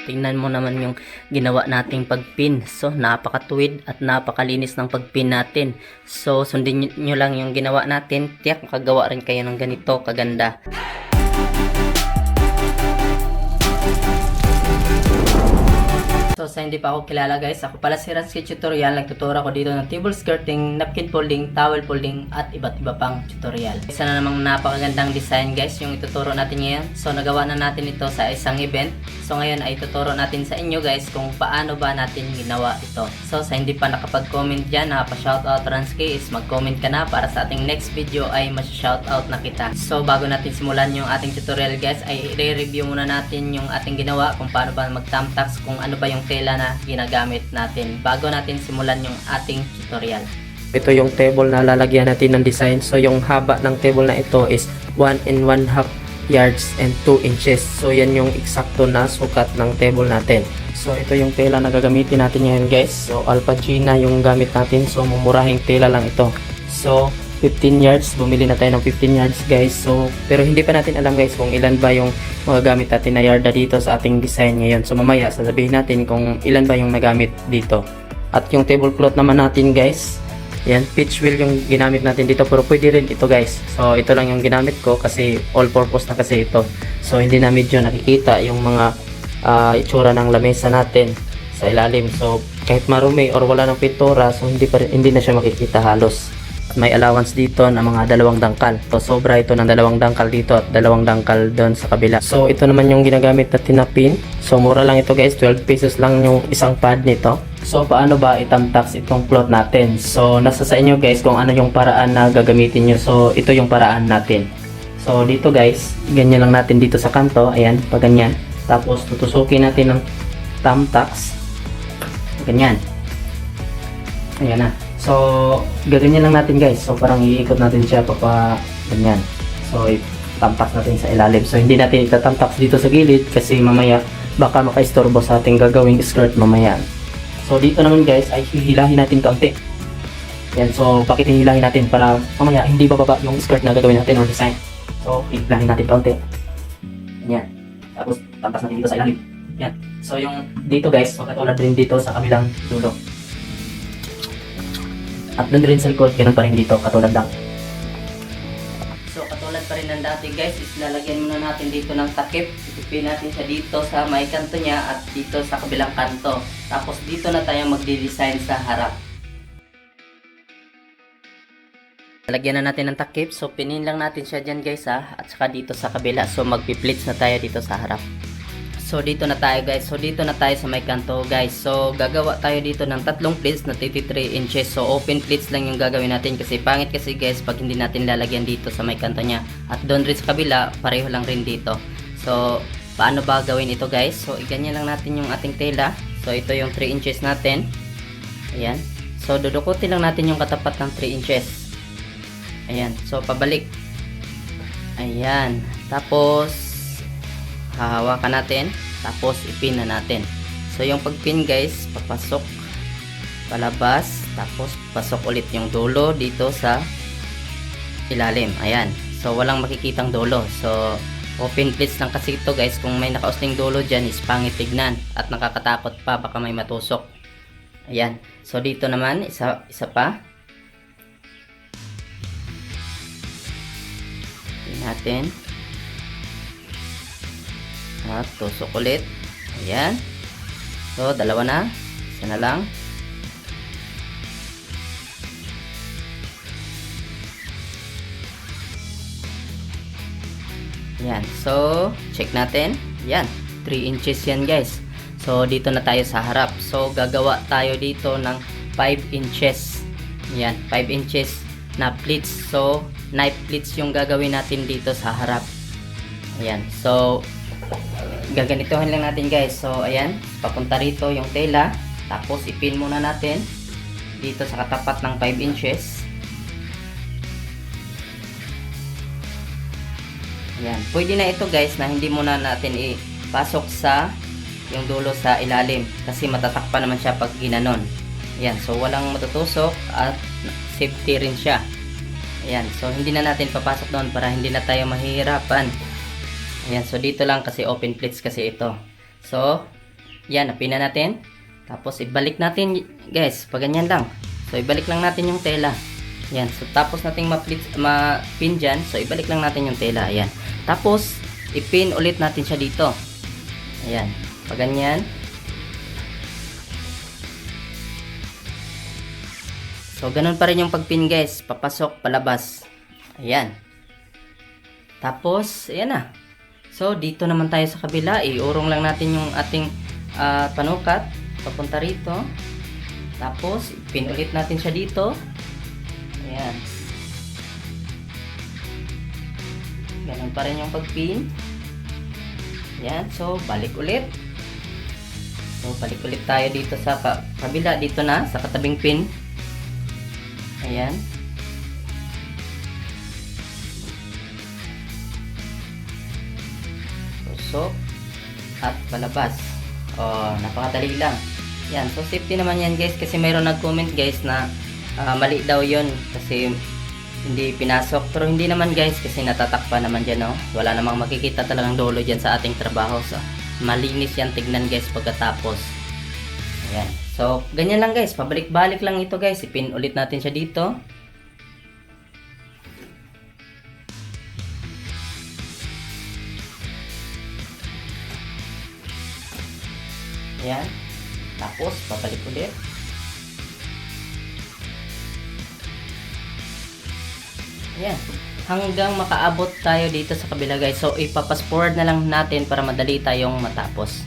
tingnan mo naman yung ginawa nating pagpin. So, napakatuwid at napakalinis ng pagpin natin. So, sundin nyo lang yung ginawa natin. Tiyak, makagawa rin kayo ng ganito kaganda. So, sa hindi pa ako kilala guys, ako pala si Ransky Tutorial. Nagtuturo ako dito ng table skirting, napkin folding, towel folding, at iba't iba pang tutorial. Isa na namang napakagandang design guys yung ituturo natin ngayon. So, nagawa na natin ito sa isang event. So, ngayon ay ituturo natin sa inyo guys kung paano ba natin ginawa ito. So, sa hindi pa nakapag-comment dyan na pa-shoutout Ransky is mag-comment ka na para sa ating next video ay mas-shoutout na kita. So, bago natin simulan yung ating tutorial guys, ay i-review muna natin yung ating ginawa kung paano ba mag-thumbtacks, kung ano ba yung tela na ginagamit natin bago natin simulan yung ating tutorial. Ito yung table na lalagyan natin ng design. So yung haba ng table na ito is 1 and 1/2 yards and 2 inches. So yan yung eksakto na sukat ng table natin. So ito yung tela na gagamitin natin ngayon guys. So Alpha Gina yung gamit natin. So mumurahing tela lang ito. So 15 yards, bumili na tayo ng 15 yards guys. So, pero hindi pa natin alam guys kung ilan ba yung magagamit natin na yarda dito sa ating design ngayon. So mamaya sasabihin natin kung ilan ba yung nagamit dito. At yung tablecloth naman natin guys, yan, pitch wheel yung ginamit natin dito, pero pwede rin ito guys. So ito lang yung ginamit ko kasi all purpose na kasi ito. So hindi na medyo nakikita yung mga itsura ng lamesa natin sa ilalim. So kahit marumi or wala ng pintura, so hindi na siya makikita halos. May allowance dito ng mga 2 dangkal. So sobra ito ng 2 dangkal dito at 2 dangkal doon sa kabila. So ito naman yung ginagamit natin na pin. So mura lang ito guys, 12 pesos lang yung isang pad nito. So paano ba itamtax itong cloth natin? So nasa sa inyo guys kung ano yung paraan na gagamitin nyo. So ito yung paraan natin. So dito guys, ganyan lang natin dito sa kanto. Ayan, pag ganyan. Tapos tutusukin natin ng thumbtacks. Ganyan. Ayan na. So, gaganyan lang natin guys. So, parang iikot natin siya ganyan. So, itamtax natin sa ilalim. So, hindi natin itatamtax dito sa gilid kasi mamaya baka makaistorbo sa ating gagawing skirt mamaya. So, dito naman guys ay hihilahin natin kaunti. Yan. So, bakit hihilahin natin? Para mamaya hindi bababa yung skirt na gagawin natin or design. So, hihilahin natin kaunti. Yan. Tapos, tamtax natin dito sa ilalim. Yan. So, yung dito guys, magkatulad rin dito sa kabilang dulo. At doon rin sa likod, ganun pa rin dito, katulad lang. So, katulad pa rin ng dati guys, is lalagyan muna natin dito ng takip. Itipin natin siya dito sa may kanto niya at dito sa kabilang kanto. Tapos dito na tayo magdi-design sa harap. Lalagyan na natin ng takip. So, pinin lang natin siya dyan guys ha. At saka dito sa kabila. So, magpi-pleats na tayo dito sa harap. So dito na tayo guys. So dito na tayo sa may kanto guys. So gagawa tayo dito ng 3 pleats na 33 inches. So open pleats lang yung gagawin natin kasi pangit kasi guys pag hindi natin lalagyan dito sa may kanto niya. At doon rin sa kabila, pareho lang rin dito. So paano ba gawin ito guys? So iganyan lang natin yung ating tela. So ito yung 3 inches natin. Ayan. So dudukutin lang natin yung katapat ng 3 inches. Ayan. So pabalik. Ayan. Tapos hahawakan natin, tapos ipin na natin. So yung pagpin guys, papasok, palabas, tapos pasok ulit yung dulo dito sa ilalim. Ayan. So walang makikitang dulo. So open pleats lang kasi ito guys. Kung may nakausling dulo dyan is pangit tignan at nakakatakot pa, baka may matusok. Ayan. So dito naman, isa pa. Ipin natin. At tusok ulit. Ayan. So, 2 na. Isa na lang. Ayan. So, check natin. Ayan. 3 inches yan guys. So, dito na tayo sa harap. So, gagawa tayo dito ng 5 inches. Ayan. 5 inches na pleats. So, knife pleats yung gagawin natin dito sa harap. Ayan. So, gaganituhin lang natin guys. So ayan, papunta rito yung tela. Tapos ipin muna natin dito sa katapat ng 5 inches. Ayan, pwede na ito guys na hindi muna natin ipasok sa yung dulo sa ilalim kasi matatakpan naman siya pag ginanon. Ayan, so walang matutusok at safety rin siya. Ayan, so hindi na natin papasok doon para hindi na tayo mahihirapan. Ayan, so dito lang kasi open pleats kasi ito. So, Yan, napin na natin. Tapos ibalik natin guys, pag ganyan lang. So ibalik lang natin yung tela. Yan, so tapos nating ma-pin dyan. So ibalik lang natin yung tela. Ayan. Tapos ipin ulit natin siya dito. Ayan, pag ganyan. So ganun pa rin yung pagpin guys, papasok, palabas. Ayan. Tapos ayan na. So dito naman tayo sa kabila, iurong lang natin yung ating panukat papunta rito. Tapos pin ulit natin siya dito. Ayan. Ganun pa rin yung pagpin. Ayan, so balik ulit. So balik ulit tayo dito sa kabila, dito na sa katabing pin. Ayan. Tusok at palabas. Oh, napakadali lang. Yan, so safety naman yan guys, kasi mayroon nag-comment guys na mali daw yon kasi hindi pinasok. Pero hindi naman guys, kasi natatakpan naman dyan, no? Wala namang makikita talagang dulo dyan sa ating trabaho. So malinis yan tignan guys pagkatapos. Ayan. So ganyan lang guys, pabalik-balik lang ito guys. Ipin ulit natin siya dito. Ayan. Tapos pabalik ulit. Ayan. Hanggang makaabot tayo dito sa kabila guys. So ipapas forward na lang natin para madali tayong matapos.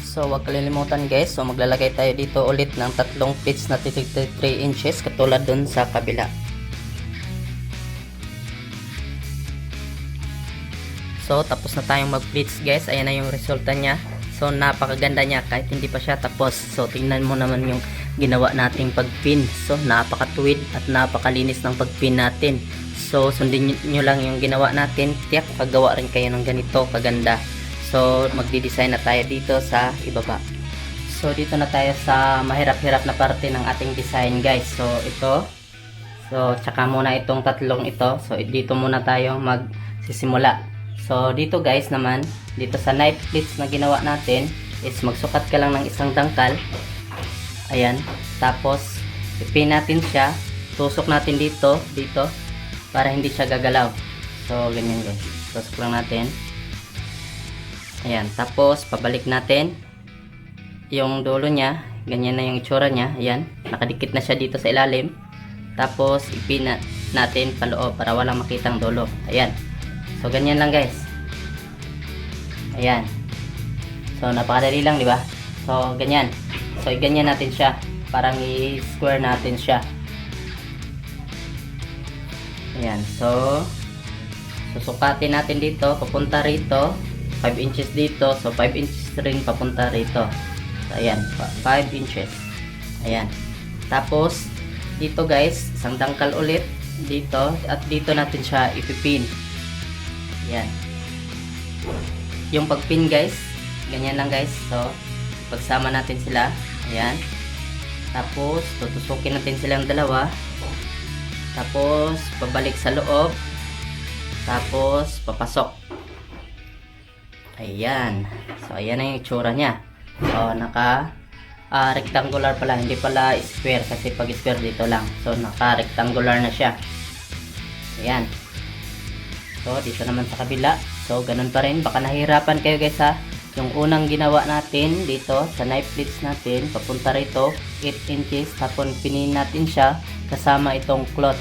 So wag kalilimutan guys. So maglalagay tayo dito ulit ng tatlong pleats na 3 inches katulad dun sa kabila. So tapos na tayong mag-pleats guys. Ayan na yung resulta niya. So napakaganda niya kahit hindi pa siya tapos. So tingnan mo naman yung ginawa nating pagpin. So napakatuwid at napakalinis ng pagpin natin. So sundin nyo lang yung ginawa natin. Tiyak paggawa rin kayo ng ganito kaganda. So magdi-design na tayo dito sa ibaba. So dito na tayo sa mahirap-hirap na parte ng ating design guys. So ito. So tsaka muna itong tatlong ito. So dito muna tayo magsisimula. So dito guys naman, dito sa knife pleats na ginawa natin is magsukat ka lang ng isang dangkal. Ayan. Tapos ipin natin siya. Tusok natin dito para hindi siya gagalaw. So ganyan guys. Tusok lang natin. Ayan, tapos pabalik natin yung dulo niya, ganyan na yung itsura niya. Ayan, nakadikit na siya dito sa ilalim. Tapos ipin natin paloob para walang makitang dulo. Ayan, so ganyan lang guys. Ayan, so napakadali lang, di ba? So ganyan, so ganyan natin siya, parang i-square natin siya. Ayan, so susukatin natin dito, papunta rito 5 inches dito, so 5 inches rin papunta rito. So ayan, 5 inches. Ayan. Tapos dito guys, isang dangkal ulit dito at dito natin siya ipipin. Ayan. Yung pagpin guys, ganyan lang guys. So pagsama natin sila. Ayan. Tapos tutusukin natin silang dalawa. Tapos pabalik sa loob. Tapos papasok. Ayan. So ayan na yung itsura niya. So naka rectangular pala, hindi pala square kasi pag square dito lang. So naka rectangular na siya. Ayan. So dito naman sa kabila. So ganun pa rin, baka nahihirapan kayo guys ha. Yung unang ginawa natin dito sa knife pleats natin, papunta rito 8 inches, tapos pinin natin siya kasama itong cloth.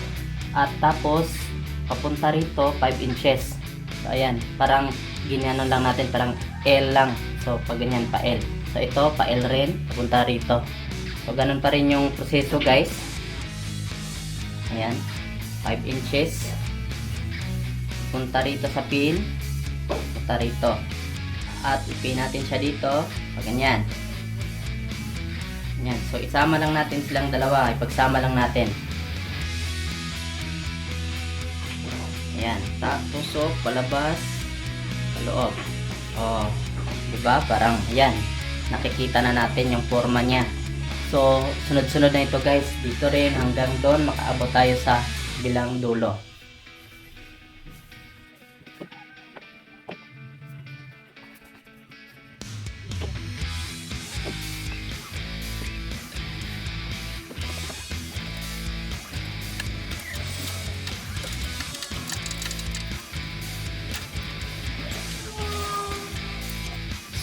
At tapos papunta rito 5 inches. So ayan, parang ginano lang natin, parang L lang. So pag ganyan pa L. So ito pa L rin, papunta rito. So ganun pa rin yung proseso guys. Ayan, 5 inches. Punta rito sa pin. Punta rito. At ipin natin siya dito. Pag ganyan. Ayan. So isama lang natin silang dalawa. Ipagsama lang natin. Ayan. Tusok, palabas, paloob. O, diba? Parang, ayan. Nakikita na natin yung forma niya. So, sunod-sunod na ito guys. Dito rin hanggang doon makaabot tayo sa bilang dulo.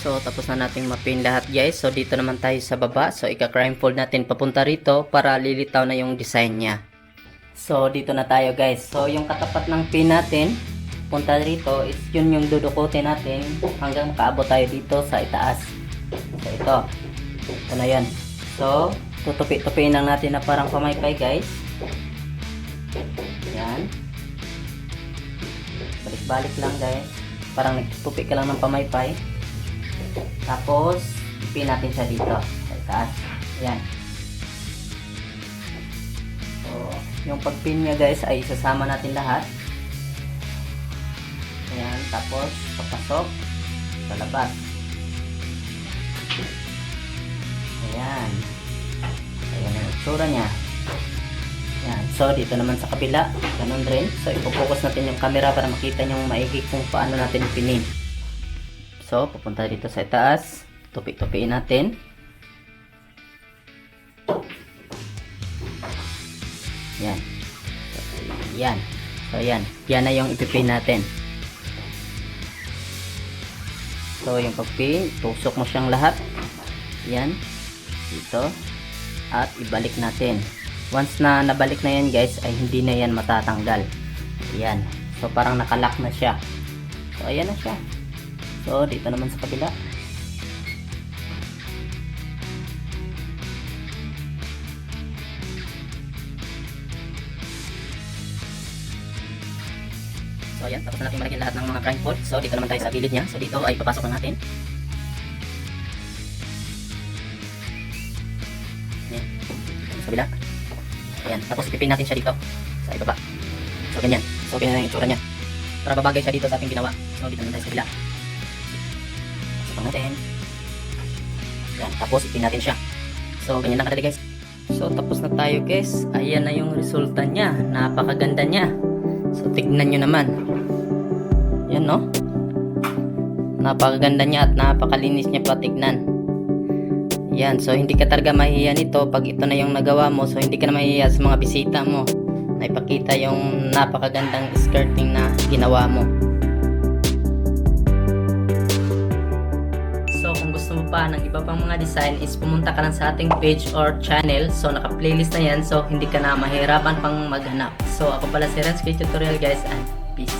So, tapos na nating mapin lahat guys. So, dito naman tayo sa baba. So, ika-crime fold natin papunta rito para lilitaw na yung design niya. So, dito na tayo guys. So, yung katapat ng pin natin, punta rito, is yun yung dudukutin natin hanggang makaabot tayo dito sa itaas. So, ito. Ito na yan. So, tutupi-tupiin lang natin na parang pamaypay guys. Yan. Balik-balik lang guys. Parang nagtutupi ka lang ng pamaypay. Tapos, ipin natin siya dito sa itaas. Ayan. So, yung pagpin niya guys ay isasama natin lahat. Ayan. Tapos, papasok sa labas. Ayan. Ayan yung itsura niya. Ayan. So, dito naman sa kabila, ganun rin. So, ipofocus natin yung camera para makita nyo maigi kung paano natin ipinin. So, pupunta dito sa itaas. Tupi-tupiin natin. Yan. So, yan. So, yan. Yan na yung ipipin natin. So, yung pagpin, tusok mo siyang lahat. Yan. Dito. At ibalik natin. Once na nabalik na yan guys, ay hindi na yan matatanggal. Yan. So, parang nakalock na siya. So, ayan na siya. So, dito naman sa kabila. So, ayan. Tapos na natin malagyan lahat ng mga crime fold. So, dito naman tayo sa gilid niya. So, dito ay papasok na natin. Ayan. Sa kabila. Ayan. Tapos, ipipin natin siya dito. Sa ibaba. So, ganyan. So, ganyan ang itsura niya. Para babagay siya dito sa ating ginawa. So, dito naman tayo sa kabila. Natin. Yan, tapos ipin natin siya. So, ganyan lang kadali guys. So, tapos na tayo guys. Ayan na yung resulta niya. Napakaganda niya. So, tignan nyo naman. Yan no. Napakaganda niya at napakalinis niya pa tignan. Yan, so hindi ka talaga mahihiya nito pag ito na yung nagawa mo. So, hindi ka na mahihiya sa mga bisita mo na ipakita yung napakagandang skirting na ginawa mo. Gusto mo pa ng iba pang mga design is pumunta ka lang sa ating page or channel. So naka-playlist na yan, so hindi ka na mahirapan pang maghanap. So ako pala si Renz Tutorial guys, and peace.